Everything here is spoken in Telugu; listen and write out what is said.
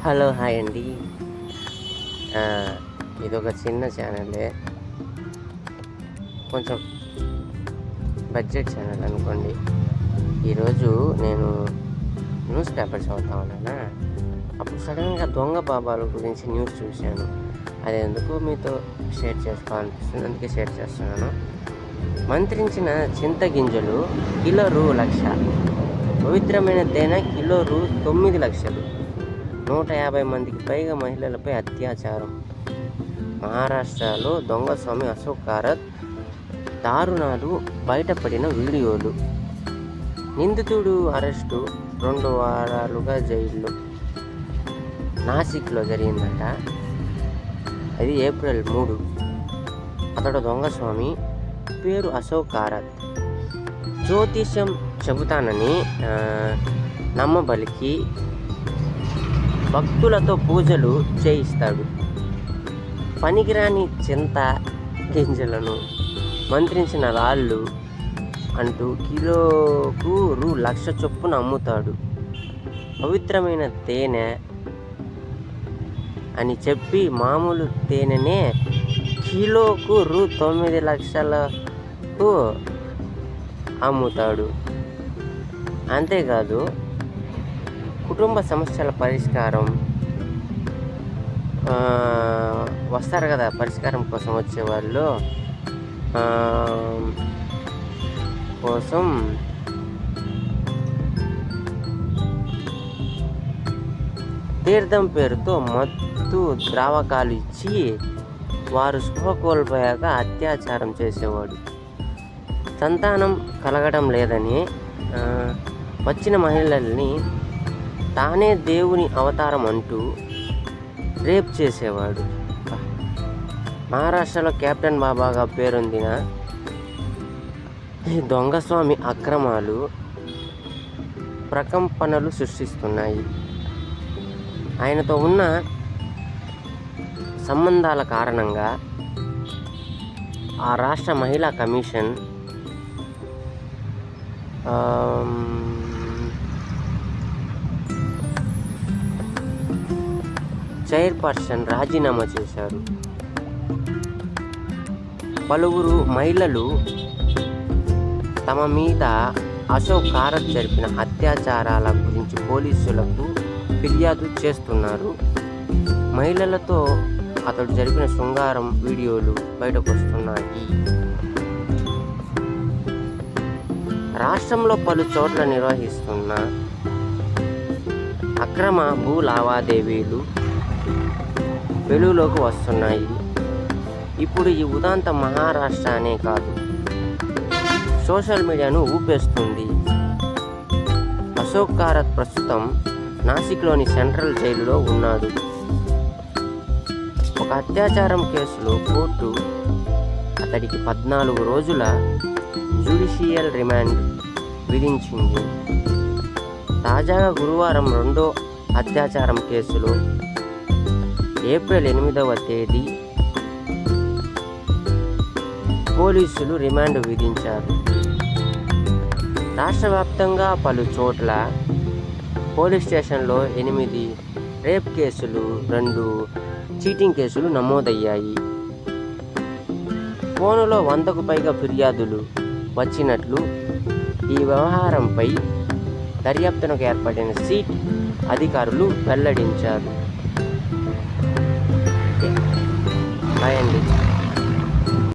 హలో, హాయ్ అండి. ఇదొక చిన్న ఛానలే, కొంచెం బడ్జెట్ ఛానల్ అనుకోండి. ఈరోజు నేను న్యూస్ పేపర్ చదువుతా ఉన్నానా, అప్పుడు సడన్గా దొంగ బాబాల గురించి న్యూస్ చూశాను. అది ఎందుకు మీతో షేర్ చేసుకోవాలనిపిస్తుంది, అందుకే షేర్ చేస్తున్నాను. మంత్రించిన చింతగింజలు కిలో ₹1,00,000, పవిత్రమైన తేనె కిలో ₹9,00,000, 150 మందికి పైగా మహిళలపై అత్యాచారం. మహారాష్ట్రలో దొంగస్వామి అశోక్ కారత్ దారుణాలు బయటపడిన వీడియోలు. నిందితుడు అరెస్టు, 2 వారాలుగా జైల్లో. నాసిక్లో జరిగిందట. అది ఏప్రిల్ 3. అతడు దొంగస్వామి, పేరు అశోక్ కారత్. జ్యోతిష్యం చెబుతానని నమ్మబలికి భక్తులతో పూజలు చేయిస్తాడు. పనికిరాని చింత గింజలను మంత్రించిన రాళ్ళు అంటూ కిలోకు ₹1,00,000 చొప్పున అమ్ముతాడు. పవిత్రమైన తేనె అని చెప్పి మామూలు తేనెనే కిలోకు ₹9,00,000కు అమ్ముతాడు. అంతేకాదు, కుటుంబ సమస్యల పరిష్కారం వస్తారు కదా, పరిష్కారం కోసం వచ్చేవాళ్ళు కోసం తీర్థం పేరుతో మత్తు ద్రావకాలు ఇచ్చి వారు స్పృహ కోల్పోయాక అత్యాచారం చేసేవాడు. సంతానం కలగడం లేదని వచ్చిన మహిళల్ని తానే దేవుని అవతారం అంటూ రేప్ చేసేవాడు. మహారాష్ట్రలో కెప్టెన్ బాబాగా పేరొందిన ఈ దొంగస్వామి అక్రమాలు ప్రకంపనలు సృష్టిస్తున్నాయి. ఆయనతో ఉన్న సంబంధాల కారణంగా ఆ రాష్ట్ర మహిళా కమిషన్ చైర్పర్సన్ రాజీనామా చేశారు. పలువురు మహిళలు తమ మీద అశోక్ కారత్ జరిపిన అత్యాచారాల గురించి పోలీసులకు ఫిర్యాదు చేస్తున్నారు. మహిళలతో అతడు జరిపిన శృంగారం వీడియోలు బయటకు వస్తున్నాయి. రాష్ట్రంలో పలు చోట్ల నిర్వహిస్తున్న అక్రమ భూ లావాదేవీలు వెలుగులోకి వస్తున్నాయి. ఇప్పుడు ఈ ఉదంతం మహారాష్ట్ర అనే కాదు, సోషల్ మీడియాను ఊపేస్తుంది. అశోక్ కారత్ ప్రస్తుతం నాసిక్లోని సెంట్రల్ జైలులో ఉన్నాడు. ఒక అత్యాచారం కేసులో కోర్టు అతడికి 14 రోజుల జ్యుడిషియల్ రిమాండ్ విధించింది. తాజాగా గురువారం 2వ అత్యాచారం కేసులో ఏప్రిల్ 8వ తేదీ పోలీసులు రిమాండ్ విధించారు. రాష్ట్ర వ్యాప్తంగా పలు చోట్ల పోలీస్ స్టేషన్లో 8 రేప్ కేసులు, 2 చీటింగ్ కేసులు నమోదయ్యాయి. ఫోనులో 100కు పైగా ఫిర్యాదులు వచ్చినట్లు ఈ వ్యవహారంపై దర్యాప్తునకు ఏర్పడిన సిట్ అధికారులు వెల్లడించారు.